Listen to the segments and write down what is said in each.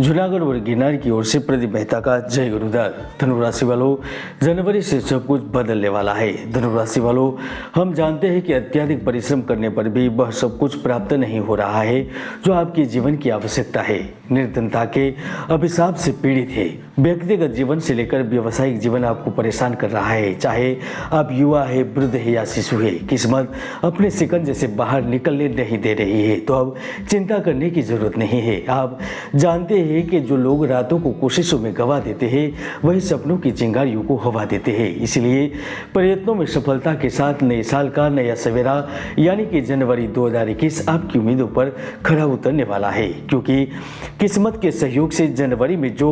जूनागढ़ और गिरनार की ओर से प्रदीप मेहता का जय गुरुदास। धनु राशि वालों, जनवरी से सब कुछ बदलने वाला है। धनु राशि वालों, हम जानते हैं कि अत्यधिक परिश्रम करने पर भी वह सब कुछ प्राप्त नहीं हो रहा है जो आपके जीवन की आवश्यकता है। निर्धनता के अभिशाप से पीड़ित है। व्यक्तिगत जीवन से लेकर व्यावसायिक जीवन आपको परेशान कर रहा है। चाहे आप युवा है, वृद्ध है या शिशु है, किस्मत अपने शिकंजे से बाहर निकलने नहीं दे रही है। तो अब चिंता करने की जरूरत नहीं है। आप जानते हैं कि जो लोग रातों को कोशिशों में गवा देते हैं वही सपनों की चिंगारियों को हवा देते हैं। इसलिए प्रयत्नों में सफलता के साथ नए साल का नया सवेरा यानी कि जनवरी 2021 आपकी उम्मीदों पर खरा उतरने वाला है, क्योंकि किस्मत के सहयोग से जनवरी में जो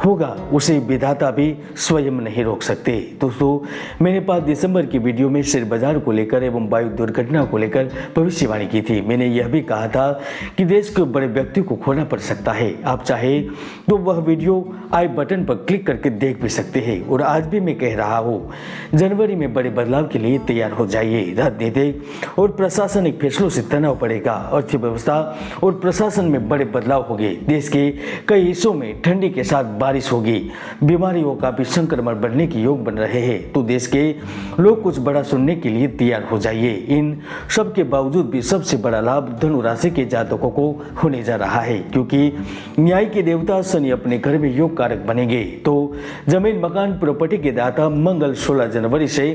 होगा उसे विधाता भी स्वयं नहीं रोक सकते। दोस्तों, मैंने 5 दिसंबर की वीडियो में शेयर बाजार को लेकर एवं वायु दुर्घटना को लेकर भविष्यवाणी की थी। मैंने यह भी कहा था कि देश के बड़े व्यक्ति को खोना पड़ सकता है। आप चाहे तो वह वीडियो आई बटन पर क्लिक करके देख भी सकते हैं। और आज भी मैं कह रहा हूँ, जनवरी में बड़े बदलाव के लिए तैयार हो जाइए। राजनीतिक और प्रशासनिक फैसलों से तनाव पड़ेगा। अर्थव्यवस्था और प्रशासन में बड़े बदलाव होंगे। देश के कई हिस्सों में ठंडी के साथ बारिश होगी। बीमारियों का भी संक्रमण बढ़ने के योग बन रहे हैं। तो देश के लोग कुछ बड़ा सुनने के लिए तैयार हो जाइए। इन सब के बावजूद भी सबसे बड़ा लाभ धनु राशि के जातकों को होने जा रहा है, क्योंकि न्याय के देवता शनि अपने घर में योग कारक बनेंगे। तो जमीन मकान प्रॉपर्टी के दाता मंगल 16 जनवरी से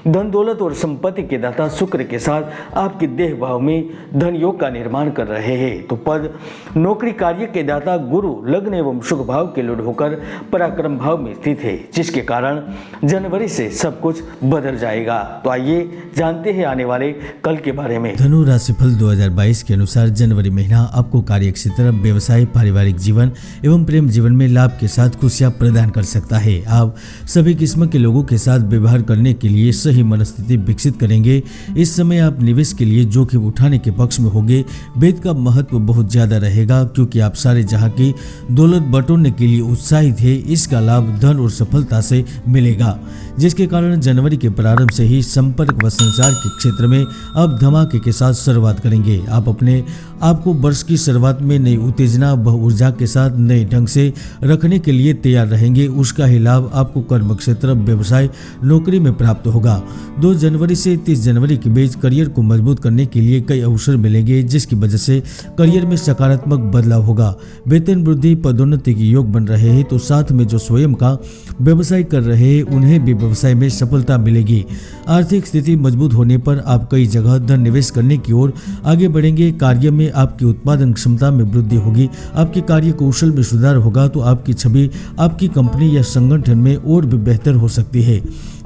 धन दौलत और संपत्ति के दाता शुक्र के साथ आपके देह भाव में धन योग का निर्माण कर रहे हैं। तो पद नौकरी कार्य के दाता गुरु लग्न एवं शुभ भाव के लुढ़ होकर पराक्रम भाव में स्थित है, जिसके कारण जनवरी से सब कुछ बदल जाएगा। तो आइए जानते हैं आने वाले कल के बारे में। धनु राशिफल 2022 के अनुसार जनवरी महीना आपको कार्य क्षेत्र, व्यवसाय, पारिवारिक जीवन एवं प्रेम जीवन में लाभ के साथ खुशियां प्रदान कर सकता है। आप सभी किस्म के लोगों के साथ व्यवहार करने के लिए सही मनस्थिति विकसित करेंगे। इस समय आप निवेश के लिए जोखिम उठाने के पक्ष में होंगे। वेद का महत्व बहुत ज्यादा रहेगा, क्योंकि आप सारे जहां की दौलत बटोरने के लिए उत्साहित है। इसका लाभ धन और सफलता से मिलेगा, जिसके कारण जनवरी के प्रारंभ से ही संपर्क व संचार के क्षेत्र में आप धमाके के साथ शुरुआत करेंगे। आप अपने आपको वर्ष की शुरुआत में नई उत्तेजना व ऊर्जा के साथ नए ढंग से रखने के लिए तैयार रहेंगे। उसका ही लाभ आपको कर्म क्षेत्र, व्यवसाय, नौकरी में प्राप्त होगा। 2 जनवरी से 30 जनवरी के बीच करियर को मजबूत करने के लिए कई अवसर मिलेंगे, जिसकी वजह से करियर में सकारात्मक बदलाव होगा। वेतन वृद्धि, पदोन्नति के योग बन रहे हैं। तो साथ में जो स्वयं का व्यवसाय कर रहे हैं उन्हें भी व्यवसाय में सफलता मिलेगी। आर्थिक स्थिति मजबूत होने पर आप कई जगह धन निवेश करने की ओर आगे बढ़ेंगे। कार्य में आपकी उत्पादन क्षमता में वृद्धि होगी। आपके कार्य कौशल में सुधार होगा। तो आपकी छवि आपकी कंपनी या संगठन में और भी बेहतर हो सकती है।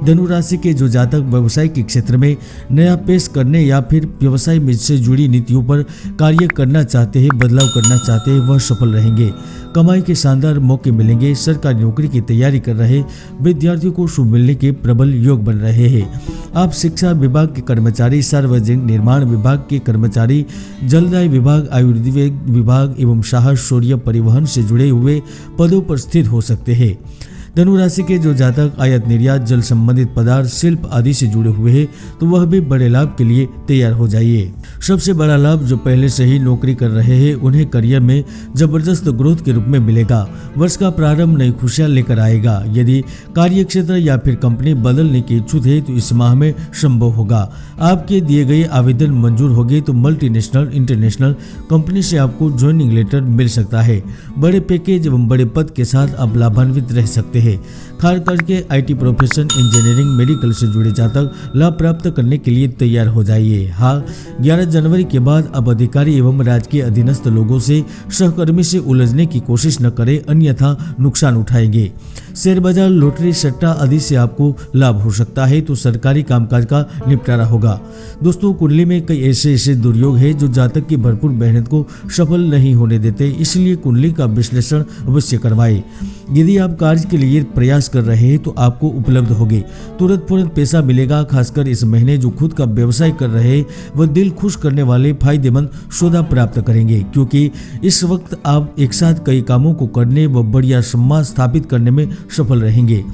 धनु राशि के जो जातक व्यवसाय के क्षेत्र में नया पेश करने या फिर व्यवसाय में से जुड़ी नीतियों पर कार्य करना चाहते हैं, बदलाव करना चाहते हैं, वह सफल रहेंगे। कमाई के शानदार मौके मिलेंगे। सरकारी नौकरी की तैयारी कर रहे विद्यार्थियों को शुभ मिलने के प्रबल योग बन रहे हैं। आप शिक्षा विभाग के कर्मचारी, सार्वजनिक निर्माण विभाग के कर्मचारी, जलदाय विभाग, आयुर्वेद विभाग एवं साहस, शौर्य, परिवहन से जुड़े हुए पदों पर स्थित हो सकते हैं। धनु राशि के जो जातक आयात निर्यात, जल संबंधित पदार्थ, शिल्प आदि से जुड़े हुए हैं तो वह भी बड़े लाभ के लिए तैयार हो जाइए। सबसे बड़ा लाभ जो पहले से ही नौकरी कर रहे हैं उन्हें करियर में जबरदस्त ग्रोथ के रूप में मिलेगा। वर्ष का प्रारंभ नई खुशियां लेकर आएगा। यदि कार्य क्षेत्र या फिर कंपनी बदलने के इच्छुक है तो इस माह में संभव होगा। आपके दिए गए आवेदन मंजूर हो गए तो मल्टीनेशनल, इंटरनेशनल कंपनी से आपको ज्वाइनिंग लेटर मिल सकता है। बड़े पैकेज एवं बड़े पद के साथ आप लाभान्वित रह सकते हैं। खास करके आईटी प्रोफेशन, इंजीनियरिंग, मेडिकल से जुड़े जातक लाभ प्राप्त करने के लिए तैयार हो जाइए। हाँ, 11 जनवरी के बाद अब अधिकारी एवं राजकीय अधीनस्थ लोगों से, सहकर्मी से उलझने की कोशिश न करें, अन्यथा नुकसान उठाएंगे। शेयर बाजार, लॉटरी, सट्टा आदि से आपको लाभ हो सकता है। तो सरकारी कामकाज का निपटारा होगा। दोस्तों, कुंडली में कई ऐसे दुर्योग है जो जातक की भरपूर मेहनत को सफल नहीं होने देते, इसलिए कुंडली का विश्लेषण अवश्य करवाएं। यदि आप कार्य के लिए प्रयास कर रहे हैं तो आपको उपलब्ध होगी। तुरंत पैसा मिलेगा। खासकर इस महीने जो खुद का व्यवसाय कर रहे हैं वह दिल खुश करने वाले फायदेमंद सौदा प्राप्त करेंगे, क्योंकि इस वक्त आप एक साथ कई कामों को करने व बढ़िया सम्मान स्थापित करने में सफल रहेंगे।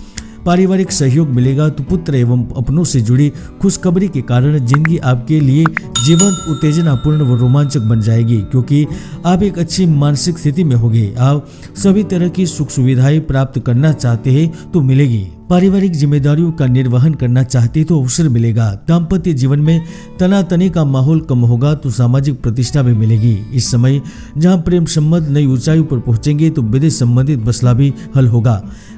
पारिवारिक सहयोग मिलेगा तो पुत्र एवं अपनों से जुड़ी खुशखबरी के कारण जिंदगी आपके लिए जीवंत, उत्तेजनापूर्ण व रोमांचक बन जाएगी, क्योंकि आप एक अच्छी मानसिक स्थिति में होंगे। आप सभी तरह की सुख सुविधाएं प्राप्त करना चाहते हैं तो मिलेगी। पारिवारिक जिम्मेदारियों का निर्वहन करना चाहते तो अवसर मिलेगा। दाम्पत्य जीवन में तनातनी का माहौल कम होगा तो सामाजिक प्रतिष्ठा भी मिलेगी। इस समय जहां प्रेम संबंध नई ऊंचाई पर पहुंचेंगे तो विदेश संबंधित मसला भी हल होगा।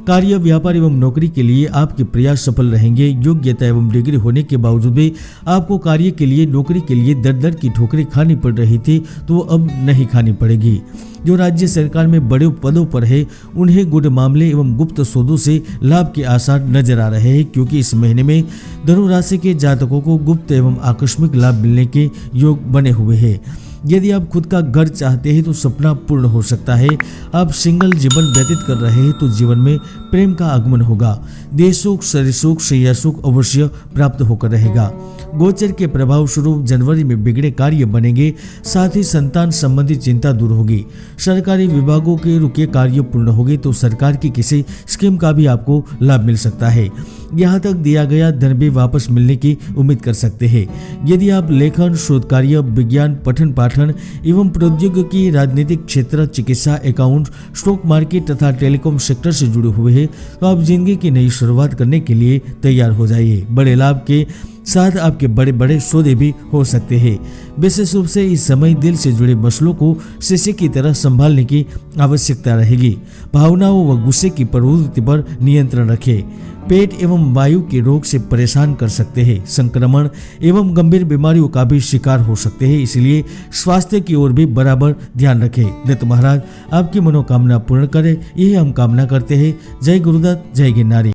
कार्य, व्यापार एवं नौकरी के लिए आपके प्रयास सफल रहेंगे। योग्यता एवं डिग्री होने के बावजूद भी आपको कार्य के लिए, नौकरी के लिए दर दर की ठोकरें खानी पड़ रही थी तो अब नहीं खानी पड़ेगी। जो राज्य सरकार में बड़े पदों पर है उन्हें गुड़ मामले एवं गुप्त सौदों से लाभ के आसार नजर आ रहे हैं, क्योंकि इस महीने में धनु राशि के जातकों को गुप्त एवं आकस्मिक लाभ मिलने के योग बने हुए हैं। यदि आप खुद का घर चाहते हैं तो सपना पूर्ण हो सकता है। आप सिंगल जीवन व्यतीत कर रहे हैं तो जीवन में प्रेम का आगमन होगा। देह सुख, शरीर सुख, शैया सुख अवश्य प्राप्त होकर रहेगा। गोचर के प्रभाव स्वरूप जनवरी में बिगड़े कार्य बनेंगे, साथ ही संतान संबंधी चिंता दूर होगी। सरकारी विभागों के रुके कार्य पूर्ण होंगे तो सरकार की किसी स्कीम का भी आपको लाभ मिल सकता है। यहाँ तक दिया गया धन भी वापस मिलने की उम्मीद कर सकते हैं। यदि आप लेखन, शोध कार्य, विज्ञान, पठन पाठन एवं प्रौद्योगिकी, राजनीतिक क्षेत्र, चिकित्सा, अकाउंट, स्टॉक मार्केट तथा टेलीकॉम सेक्टर से जुड़े हुए हैं तो आप जिंदगी की नई शुरुआत करने के लिए तैयार हो जाइए। बड़े लाभ के साथ आपके बड़े बड़े सौदे भी हो सकते हैं। विशेष रूप से इस समय दिल से जुड़े मसलों को शीशे की तरह संभालने की आवश्यकता रहेगी। भावनाओं व गुस्से की प्रवृत्ति पर नियंत्रण रखें। पेट एवं वायु के रोग से परेशान कर सकते हैं। संक्रमण एवं गंभीर बीमारियों का भी शिकार हो सकते हैं, इसलिए स्वास्थ्य की ओर भी बराबर ध्यान रखें। दत्त महाराज आपकी मनोकामना पूर्ण करें, यही हम कामना करते हैं। जय गुरुदत्त, जय गिरनारी।